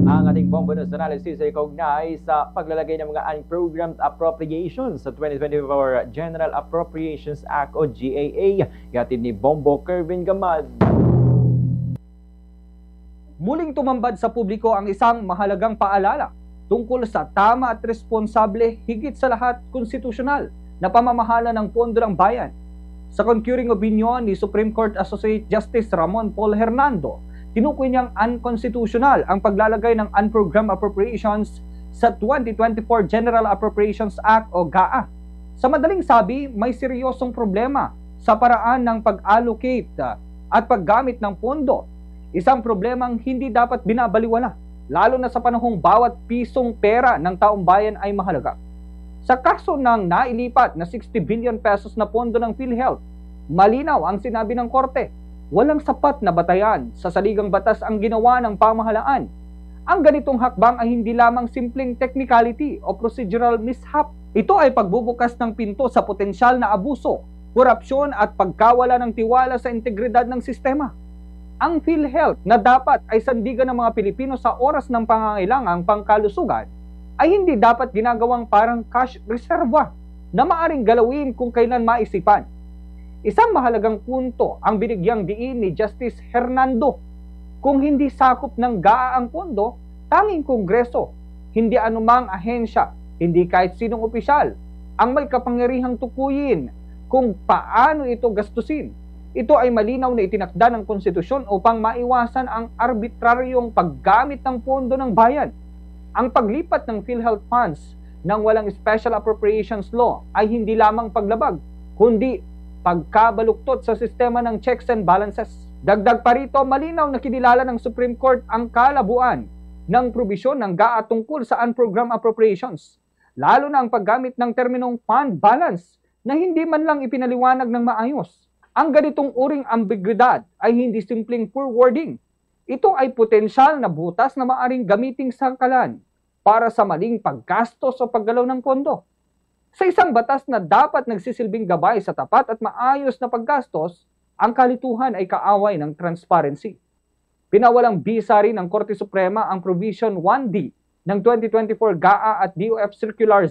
Ang ating Bombo News Analysis ay kaugnay sa paglalagay ng mga unprogrammed appropriations sa 2024 General Appropriations Act o GAA. Gatid ni Bombo Kervin Gamad. Muling tumambad sa publiko ang isang mahalagang paalala tungkol sa tama at responsable, higit sa lahat konstitusyonal na pamamahala ng pondo ng bayan. Sa concurring opinion ni Supreme Court Associate Justice Ramon Paul Hernando, tinukoy niyang unconstitutional ang paglalagay ng unprogrammed appropriations sa 2024 General Appropriations Act o GAA. Sa madaling sabi, may seryosong problema sa paraan ng pag-allocate at paggamit ng pondo. Isang problemang hindi dapat binabaliwala, lalo na sa panahong bawat pisong pera ng taong bayan ay mahalaga. Sa kaso ng nailipat na 60 billion pesos na pondo ng PhilHealth, malinaw ang sinabi ng korte, walang sapat na batayan sa saligang batas ang ginawa ng pamahalaan. Ang ganitong hakbang ay hindi lamang simpleng technicality o procedural mishap. Ito ay pagbubukas ng pinto sa potensyal na abuso, korupsyon at pagkawala ng tiwala sa integridad ng sistema. Ang PhilHealth na dapat ay sandigan ng mga Pilipino sa oras ng pangangailangang pangkalusugan ay hindi dapat ginagawang parang cash reserva na maaring galawin kung kailan maisipan. Isang mahalagang punto ang binigyang diin ni Justice Hernando. Kung hindi sakop ng GAA ang pondo, tanging Kongreso, hindi anumang ahensya, hindi kahit sinong opisyal, ang may kapangyarihang tukuyin kung paano ito gastusin. Ito ay malinaw na itinakda ng konstitusyon upang maiwasan ang arbitraryong paggamit ng pondo ng bayan. Ang paglipat ng PhilHealth funds ng walang special appropriations law ay hindi lamang paglabag, kundi pagkabaluktot sa sistema ng checks and balances. Dagdag pa rito, malinaw na kinilala ng Supreme Court ang kalabuan ng probisyon ng GAA tungkol sa unprogrammed appropriations, lalo na ang paggamit ng terminong fund balance na hindi man lang ipinaliwanag ng maayos. Ang ganitong uring ambiguidad ay hindi simpleng poor wording. Ito ay potensyal na butas na maaring gamiting sangkalan para sa maling paggastos o paggalaw ng pondo. Sa isang batas na dapat nagsisilbing gabay sa tapat at maayos na paggastos, ang kalituhan ay kaaway ng transparency. Pinawalang bisa rin ng Korte Suprema ang Provision 1D ng 2024 GAA at DOF Circular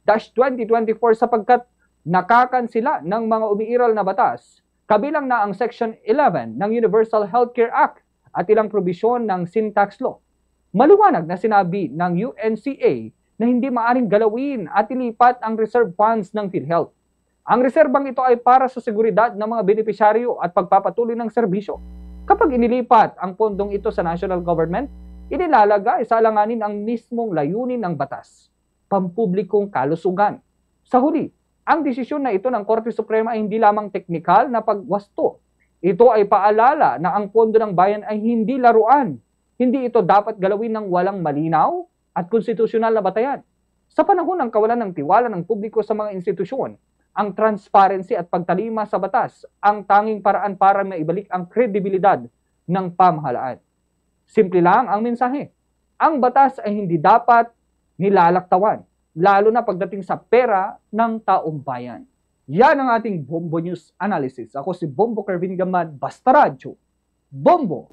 003-2024 sapagkat nakakansila ng mga umiiral na batas, kabilang na ang Section 11 ng Universal Healthcare Act at ilang probisyon ng Sin Tax Law. Maliwanag na sinabi ng UNCA na hindi maaring galawin at ilipat ang reserve funds ng PhilHealth. Ang reserbang ito ay para sa seguridad ng mga benepisyaryo at pagpapatuloy ng serbisyo. Kapag inilipat ang pondong ito sa national government, inilalagay sa alanganin ang mismong layunin ng batas, pampublikong kalusugan. Sa huli, ang desisyon na ito ng Korte Suprema ay hindi lamang teknikal na pagwasto. Ito ay paalala na ang pondo ng bayan ay hindi laruan. Hindi ito dapat galawin ng walang malinaw at konstitusyonal na batayan. Sa panahon ng kawalan ng tiwala ng publiko sa mga institusyon, ang transparency at pagtalima sa batas ang tanging paraan para maibalik ang kredibilidad ng pamahalaan. Simple lang ang mensahe. Ang batas ay hindi dapat nilalaktawan, lalo na pagdating sa pera ng taong bayan. Yan ang ating Bombo News Analysis. Ako si Bombo Kervin Gamad, Basta Radyo, Bombo!